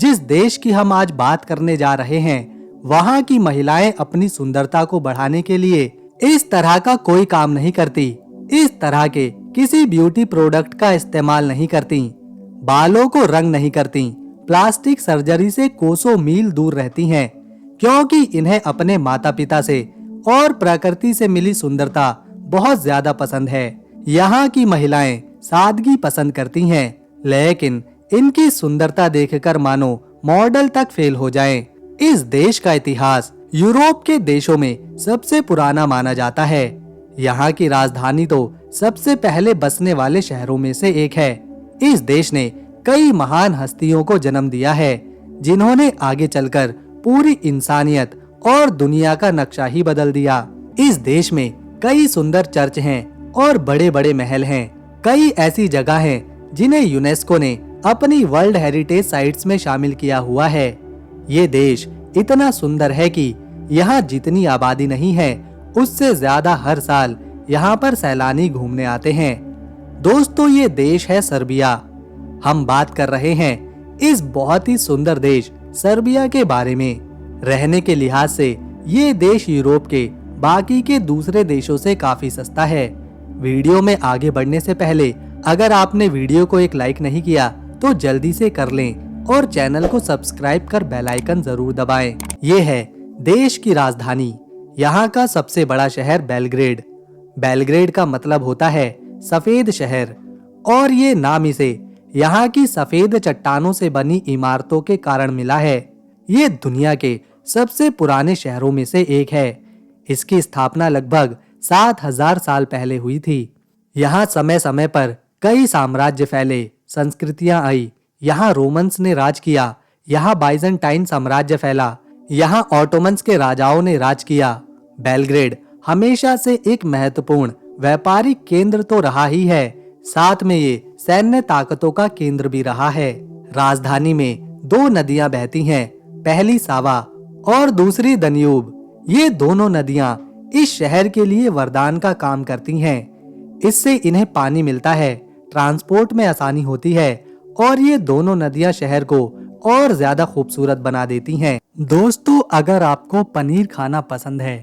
जिस देश की हम आज बात करने जा रहे हैं, वहाँ की महिलाएं अपनी सुंदरता को बढ़ाने के लिए इस तरह का कोई काम नहीं करती। इस तरह के किसी ब्यूटी प्रोडक्ट का इस्तेमाल नहीं करती, बालों को रंग नहीं करती, प्लास्टिक सर्जरी से कोसों मील दूर रहती हैं, क्योंकि इन्हें अपने माता पिता से और प्रकृति से मिली सुंदरता बहुत ज्यादा पसंद है। यहाँ की महिलाएं सादगी पसंद करती हैं, लेकिन इनकी सुंदरता देखकर मानो मॉडल तक फेल हो जाएं। इस देश का इतिहास यूरोप के देशों में सबसे पुराना माना जाता है। यहाँ की राजधानी तो सबसे पहले बसने वाले शहरों में से एक है। इस देश ने कई महान हस्तियों को जन्म दिया है, जिन्होंने आगे चलकर पूरी इंसानियत और दुनिया का नक्शा ही बदल दिया। इस देश में कई सुंदर चर्च हैं और बड़े बड़े महल हैं। कई ऐसी जगह हैं जिन्हें यूनेस्को ने अपनी वर्ल्ड हेरिटेज साइट्स में शामिल किया हुआ है। ये देश इतना सुंदर है कि यहाँ जितनी आबादी नहीं है, उससे ज्यादा हर साल यहाँ पर सैलानी घूमने आते हैं। दोस्तों, ये देश है सर्बिया। हम बात कर रहे हैं इस बहुत ही सुंदर देश सर्बिया के बारे में। रहने के लिहाज से ये देश यूरोप के बाकी के दूसरे देशों से काफी सस्ता है। वीडियो में आगे बढ़ने से पहले अगर आपने वीडियो को एक लाइक नहीं किया तो जल्दी से कर लें और चैनल को सब्सक्राइब कर बेल आइकन जरूर दबाएं। ये है देश की राजधानी। यहाँ का सबसे बड़ा शहर बेलग्रेड। बेलग्रेड का मतलब होता है सफेद शहर, और ये नाम इसे यहाँ की सफेद चट्टानों से बनी इमारतों के कारण मिला है। ये दुनिया के सबसे पुराने शहरों में से एक है। इसकी स्थापना लगभग 7000 साल पहले हुई थी। यहाँ समय समय पर कई साम्राज्य फैले, संस्कृतियां आई। यहाँ रोमन्स ने राज किया, यहाँ बाइजेंटाइन साम्राज्य फैला, यहाँ ऑटोमन्स के राजाओं ने राज किया। बेलग्रेड हमेशा से एक महत्वपूर्ण व्यापारिक केंद्र तो रहा ही है, साथ में ये सैन्य ताकतों का केंद्र भी रहा है। राजधानी में 2 नदियां बहती हैं, पहली सावा और दूसरी दन्यूब। ये दोनों नदियां इस शहर के लिए वरदान का काम करती हैं। इससे इन्हें पानी मिलता है, ट्रांसपोर्ट में आसानी होती है और ये दोनों नदियां शहर को और ज्यादा खूबसूरत बना देती हैं। दोस्तों, अगर आपको पनीर खाना पसंद है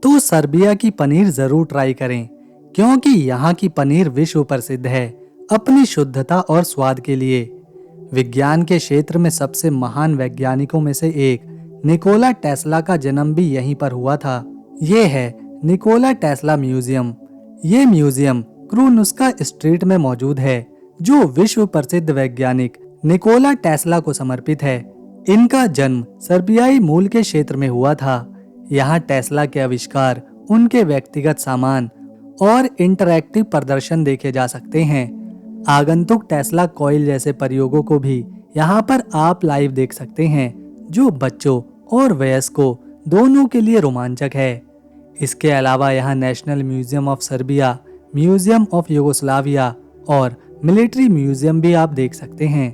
तो सर्बिया की पनीर जरूर ट्राई करें, क्योंकि यहाँ की पनीर विश्व प्रसिद्ध है अपनी शुद्धता और स्वाद के लिए। विज्ञान के क्षेत्र में सबसे महान वैज्ञानिकों में से एक निकोला टेस्ला का जन्म भी यहीं पर हुआ था। ये है निकोला टेस्ला म्यूजियम। ये म्यूजियम क्रूनुस्का स्ट्रीट में मौजूद है, जो विश्व प्रसिद्ध वैज्ञानिक निकोला टेस्ला को समर्पित है। इनका जन्म सर्बियाई मूल के क्षेत्र में हुआ था। यहाँ टेस्ला के आविष्कार, उनके व्यक्तिगत सामान और इंटरैक्टिव प्रदर्शन देखे जा सकते हैं। आगंतुक टेस्ला कॉइल जैसे प्रयोगों को भी यहाँ पर आप लाइव देख सकते हैं, जो बच्चों और वयस्कों दोनों के लिए रोमांचक है। इसके अलावा यहाँ national museum of Serbia, museum of Yugoslavia और मिलिट्री म्यूजियम भी आप देख सकते हैं।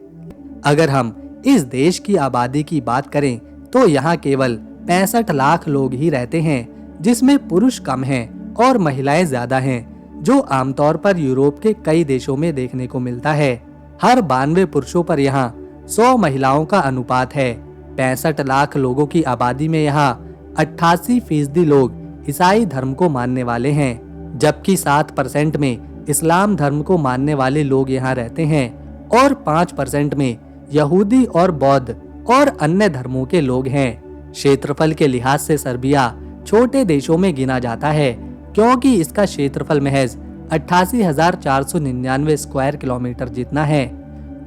अगर हम इस देश की आबादी की बात करें तो यहाँ केवल 65 लाख लोग ही रहते हैं, जिसमें पुरुष कम हैं और महिलाएं ज्यादा हैं, जो आमतौर पर यूरोप के कई देशों में देखने को मिलता है। हर 92 पुरुषों पर यहाँ 100 महिलाओं का अनुपात है। 65 लाख लोगों की आबादी में यहाँ 88% लोग ईसाई धर्म को मानने वाले हैं, जबकि 7% में इस्लाम धर्म को मानने वाले लोग यहाँ रहते हैं और 5% में यहूदी और बौद्ध और अन्य धर्मों के लोग हैं। क्षेत्रफल के लिहाज से सर्बिया छोटे देशों में गिना जाता है, क्योंकि इसका क्षेत्रफल महज 88,499 स्क्वायर किलोमीटर जितना है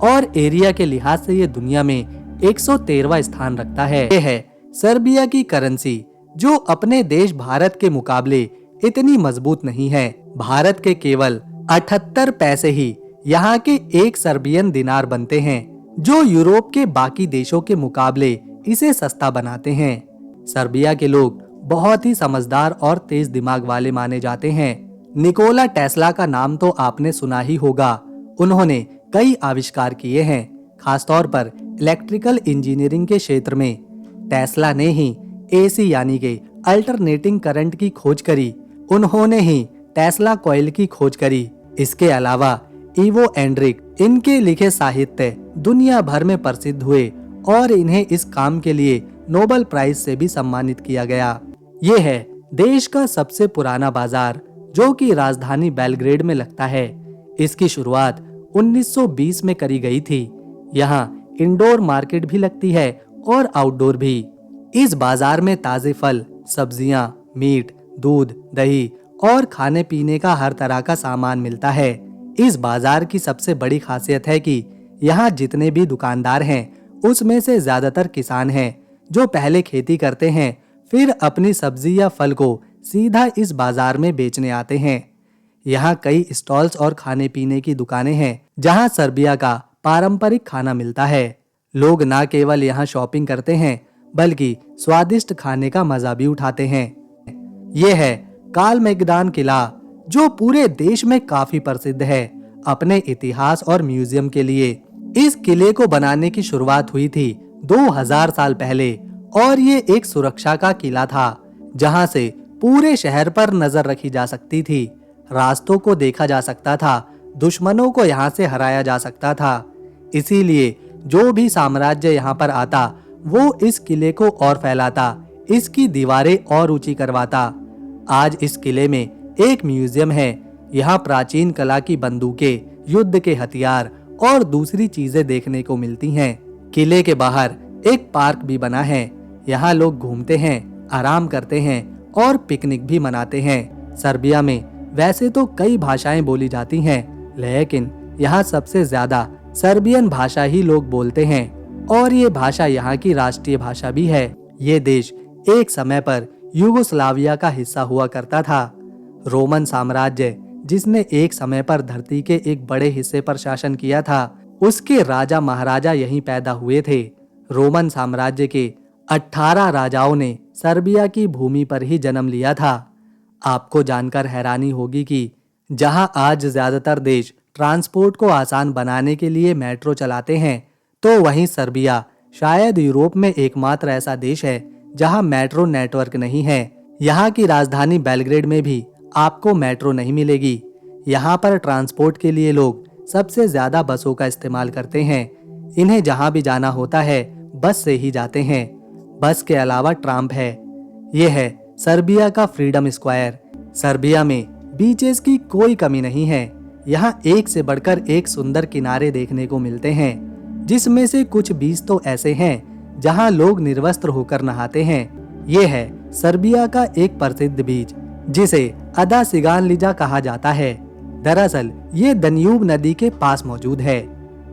और एरिया के लिहाज से ये दुनिया में 113वां स्थान रखता है। ये है सर्बिया की करेंसी, जो अपने देश भारत के मुकाबले इतनी मजबूत नहीं है। भारत के केवल 78 पैसे ही यहाँ के एक सर्बियन दिनार बनते हैं, जो यूरोप के बाकी देशों के मुकाबले इसे सस्ता बनाते हैं। सर्बिया के लोग बहुत ही समझदार और तेज दिमाग वाले माने जाते हैं। निकोला टेस्ला का नाम तो आपने सुना ही होगा। उन्होंने कई आविष्कार किए हैं, खासतौर पर इलेक्ट्रिकल इंजीनियरिंग के क्षेत्र में। टेस्ला ने ही एसी यानी कि अल्टरनेटिंग करंट की खोज करी। उन्होंने ही टेस्ला कॉइल की खोज करी। इसके अलावा इवो एंड्रिक, इनके लिखे साहित्य दुनिया भर में प्रसिद्ध हुए और इन्हें इस काम के लिए नोबेल प्राइज से भी सम्मानित किया गया। ये है देश का सबसे पुराना बाजार, जो कि राजधानी बेलग्रेड में लगता है। इसकी शुरुआत 1920 में करी गई थी। यहाँ इंडोर मार्केट भी लगती है और आउटडोर भी। इस बाजार में ताजे फल, सब्जियां, मीट, दूध, दही और खाने पीने का हर तरह का सामान मिलता है। इस बाजार की सबसे बड़ी खासियत है कि यहाँ जितने भी दुकानदार हैं, उसमें से ज्यादातर किसान हैं, जो पहले खेती करते हैं, फिर अपनी सब्जी या फल को सीधा इस बाजार में बेचने आते हैं। यहाँ कई स्टॉल्स और खाने पीने की दुकानें हैं, जहाँ सर्बिया का पारंपरिक खाना मिलता है। लोग न केवल यहाँ शॉपिंग करते हैं, बल्कि स्वादिष्ट खाने का मजा भी उठाते हैं। ये है कालमेगदान किला, जो पूरे देश में काफी प्रसिद्ध है अपने इतिहास और म्यूजियम के लिए। इस किले को बनाने की शुरुआत हुई थी 2000 साल पहले और ये एक सुरक्षा का किला था, जहां से पूरे शहर पर नजर रखी जा सकती थी, रास्तों को देखा जा सकता था, दुश्मनों को यहाँ से हराया जा सकता था। इसीलिए जो भी साम्राज्य यहाँ पर आता, वो इस किले को और फैलाता, इसकी दीवारें और ऊंची करवाता। आज इस किले में एक म्यूजियम है। यहाँ प्राचीन कला की बंदूकें, युद्ध के हथियार और दूसरी चीजें देखने को मिलती हैं। किले के बाहर एक पार्क भी बना है। यहाँ लोग घूमते हैं, आराम करते हैं और पिकनिक भी मनाते हैं। सर्बिया में वैसे तो कई भाषाएं बोली जाती हैं, लेकिन यहाँ सबसे ज्यादा सर्बियन भाषा ही लोग बोलते हैं और ये भाषा यहाँ की राष्ट्रीय भाषा भी है। ये देश एक समय पर यूगोस्लाविया का हिस्सा हुआ करता था। रोमन साम्राज्य, जिसने एक समय पर धरती के एक बड़े हिस्से पर शासन किया था, उसके राजा महाराजा यहीं पैदा हुए थे। रोमन साम्राज्य के 18 राजाओं ने सर्बिया की भूमि पर ही जन्म लिया था। आपको जानकर हैरानी होगी कि जहां आज ज्यादातर देश ट्रांसपोर्ट को आसान बनाने के लिए मेट्रो चलाते हैं, तो वहीं सर्बिया शायद यूरोप में एकमात्र ऐसा देश है जहां मेट्रो नेटवर्क नहीं है। यहाँ की राजधानी बेलग्रेड में भी आपको मेट्रो नहीं मिलेगी। यहाँ पर ट्रांसपोर्ट के लिए लोग सबसे ज्यादा बसों का इस्तेमाल करते हैं। इन्हें जहाँ भी जाना होता है, बस से ही जाते हैं। बस के अलावा ट्राम है। ये है सर्बिया का फ्रीडम स्क्वायर। सर्बिया में बीचेस की कोई कमी नहीं है। यहाँ एक से बढ़कर एक सुंदर किनारे देखने को मिलते हैं, जिसमें से कुछ बीच तो ऐसे हैं जहाँ लोग निर्वस्त्र होकर नहाते हैं। ये है सर्बिया का एक प्रसिद्ध बीच, जिसे अदा सिगानलिजा कहा जाता है। दरअसल ये दन्यूब नदी के पास मौजूद है।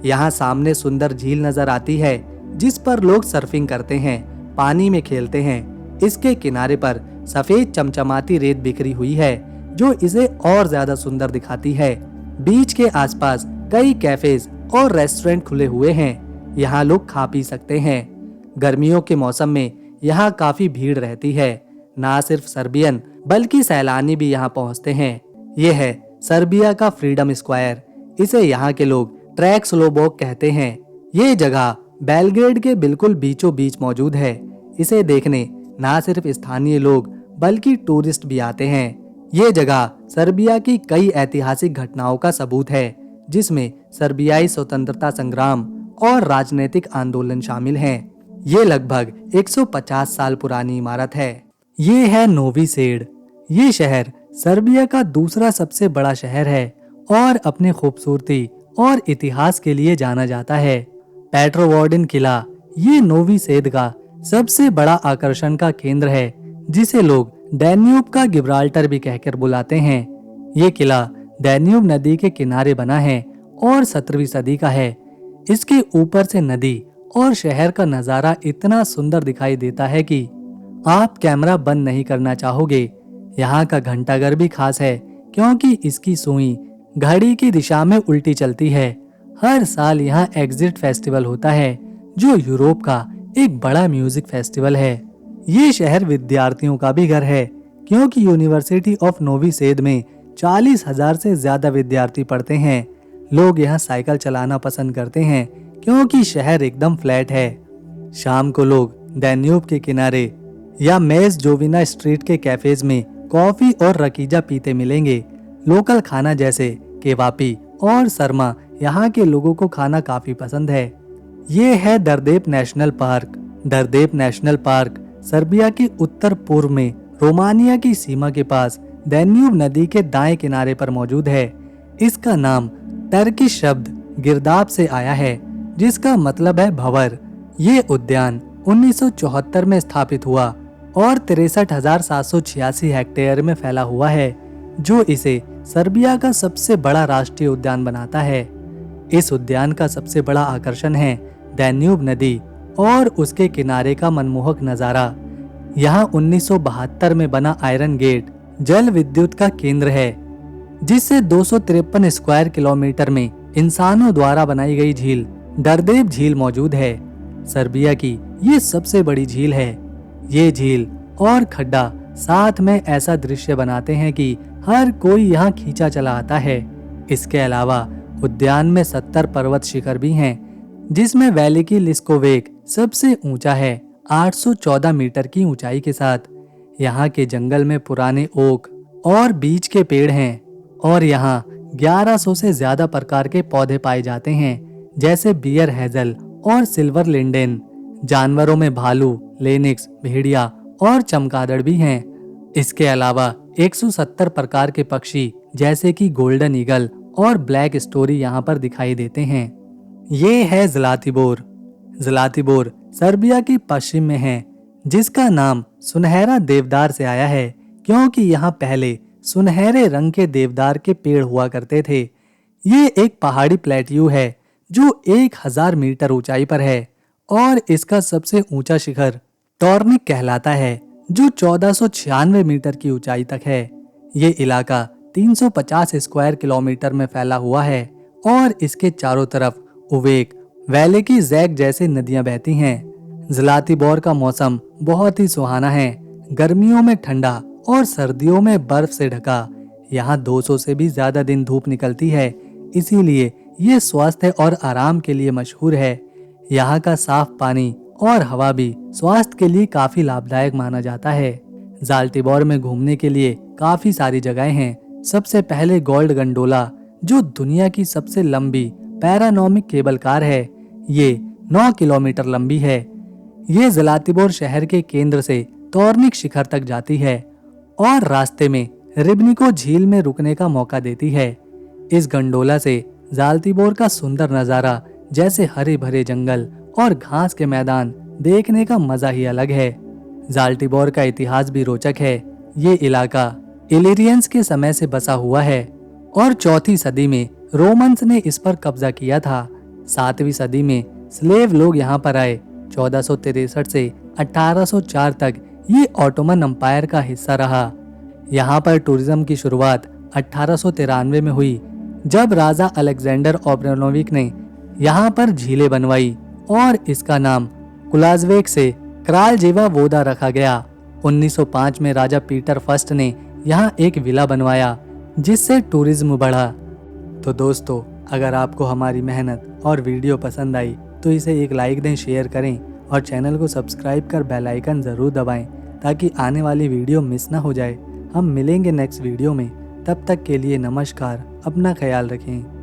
यहाँ सामने सुंदर झील नजर आती है, जिस पर लोग सर्फिंग करते हैं, पानी में खेलते हैं। इसके किनारे पर सफेद चमचमाती रेत बिखरी हुई है, जो इसे और ज्यादा सुंदर दिखाती है। बीच के आसपास कई कैफेज और रेस्टोरेंट खुले हुए हैं। यहाँ लोग खा पी सकते हैं। गर्मियों के मौसम में यहाँ काफी भीड़ रहती है। ना सिर्फ सर्बियन, बल्कि सैलानी भी यहाँ पहुँचते हैं। ये है सर्बिया का फ्रीडम स्क्वायर। इसे यहाँ के लोग ट्रैक स्लोबोक कहते हैं। ये जगह बेलग्रेड के बिल्कुल बीचों बीच मौजूद है। इसे देखने ना सिर्फ स्थानीय लोग, बल्कि टूरिस्ट भी आते हैं। ये जगह सर्बिया की कई ऐतिहासिक घटनाओं का सबूत है, जिसमें सर्बियाई स्वतंत्रता संग्राम और राजनीतिक आंदोलन शामिल हैं। ये लगभग 150 साल पुरानी इमारत है। ये है नोवी सेड। ये शहर सर्बिया का दूसरा सबसे बड़ा शहर है और अपने खूबसूरती और इतिहास के लिए जाना जाता है। पेट्रोवार्डिन किला ये नोवी सेद का सबसे बड़ा आकर्षण का केंद्र है, जिसे लोग डैन्यूब का गिब्राल्टर भी कहकर बुलाते हैं। ये किला डैन्यूब नदी के किनारे बना है और 17वीं सदी का है। इसके ऊपर से नदी और शहर का नजारा इतना सुंदर दिखाई देता है कि आप कैमरा बंद नहीं करना चाहोगे। यहाँ का घंटाघर भी खास है, क्योंकि इसकी सुई घड़ी की दिशा में उल्टी चलती है। हर साल यहाँ एग्जिट फेस्टिवल होता है, जो यूरोप का एक बड़ा म्यूजिक फेस्टिवल है। ये शहर विद्यार्थियों का भी घर है, क्योंकि यूनिवर्सिटी ऑफ नोवी सेद में 40,000 से ज्यादा विद्यार्थी पढ़ते हैं। लोग यहाँ साइकिल चलाना पसंद करते हैं, क्योंकि शहर एकदम फ्लैट है। शाम को लोग डैन्यूब के किनारे या मेज जोविना स्ट्रीट के कैफेज में कॉफी और रकीजा पीते मिलेंगे। लोकल खाना जैसे केवापी और सरमा यहाँ के लोगों को खाना काफी पसंद है। ये है Djerdap national park. Djerdap national park Serbia के उत्तर पूर्व में रोमानिया की सीमा के पास डैन्यूब नदी के दाएं किनारे पर मौजूद है। इसका नाम टर्किश शब्द गिरदाब से आया है, जिसका मतलब है भंवर। ये उद्यान 1974 में स्थापित हुआ और 63,786 हेक्टेयर में फैला हुआ है, जो इसे सर्बिया का सबसे बड़ा राष्ट्रीय उद्यान बनाता है। इस उद्यान का सबसे बड़ा आकर्षण है डैन्यूब नदी और उसके किनारे का मनमोहक नजारा। यहाँ 1972 में बना आयरन गेट जल विद्युत का केंद्र है, जिससे 253 स्क्वायर किलोमीटर में इंसानों द्वारा बनाई गई झील दरदेप झील मौजूद है। सर्बिया की ये सबसे बड़ी झील है। ये झील और खड्डा साथ में ऐसा दृश्य बनाते हैं कि हर कोई यहाँ खींचा चला आता है। इसके अलावा उद्यान में 70 पर्वत शिखर भी हैं, जिसमें वेलिकी लिस्कोवेक सबसे ऊंचा है, 814 मीटर की ऊंचाई के साथ। यहाँ के जंगल में पुराने ओक और बीच के पेड़ हैं और यहाँ 1100 से ज्यादा प्रकार के पौधे पाए जाते हैं, जैसे बियर हेजल और सिल्वर लिंडेन। जानवरों में भालू, लेनिक्स, भेड़िया और चमगादड़ भी हैं। इसके अलावा 170 प्रकार के पक्षी जैसे कि गोल्डन ईगल और ब्लैक स्टोरी यहाँ पर दिखाई देते हैं। ये है ज़लातिबोर। ज़लातिबोर सर्बिया के पश्चिम में है, जिसका नाम सुनहरा देवदार से आया है, क्योंकि यहाँ पहले सुनहरे रंग के देवदार के पेड़ हुआ करते थे। ये एक पहाड़ी प्लेट्यू है जो 1000 मीटर ऊंचाई पर है और इसका सबसे ऊंचा शिखर टॉर्निक कहलाता है, जो 1496 मीटर की ऊंचाई तक है। ये इलाका 350 स्क्वायर किलोमीटर में फैला हुआ है और इसके चारों तरफ उवेक, वेलिकी जैक जैसी नदियां बहती हैं। ज़लातिबोर का मौसम बहुत ही सुहाना है। गर्मियों में ठंडा और सर्दियों में बर्फ से ढका। यहाँ 200 से भी ज्यादा दिन धूप निकलती है, इसीलिए ये स्वास्थ्य और आराम के लिए मशहूर है। यहाँ का साफ पानी और हवा भी स्वास्थ्य के लिए काफी लाभदायक माना जाता है। ज़ाल्टिबोर में घूमने के लिए काफी सारी जगहें हैं। सबसे पहले गोल्ड गंडोला, जो दुनिया की सबसे लंबी पैरानॉमिक केबल कार है। ये 9 किलोमीटर लंबी है। ये ज़लातिबोर शहर के केंद्र से टॉर्निक शिखर तक जाती है और रास्ते में रिबनिको झील में रुकने का मौका देती है। इस गंडोला से ज़ाल्टिबोर का सुंदर नजारा, जैसे हरे भरे जंगल और घास के मैदान, देखने का मजा ही अलग है। ज़ाल्टिबोर का इतिहास भी रोचक है। ये इलाका इलिरियंस के समय से बसा हुआ है और 4वीं सदी में रोमन्स ने इस पर कब्जा किया था। 7वीं सदी में स्लेव लोग यहाँ पर आए। 1463 से 1804 तक ये ऑटोमन एम्पायर का हिस्सा रहा। यहाँ पर टूरिज्म की शुरुआत 1893 में हुई, जब राजा अलेक्जेंडर ओब्रानोविक ने यहाँ पर झीलें बनवाई और इसका नाम कुलाजवेक से क्रालजेवा वोदा रखा गया। 1905 में राजा पीटर फर्स्ट ने यहाँ एक विला बनवाया, जिससे टूरिज्म बढ़ा। तो दोस्तों, अगर आपको हमारी मेहनत और वीडियो पसंद आई तो इसे एक लाइक दें, शेयर करें और चैनल को सब्सक्राइब कर बेल आइकन ज़रूर दबाएं, ताकि आने वाली वीडियो मिस ना हो जाए। हम मिलेंगे नेक्स्ट वीडियो में। तब तक के लिए नमस्कार, अपना ख्याल रखें।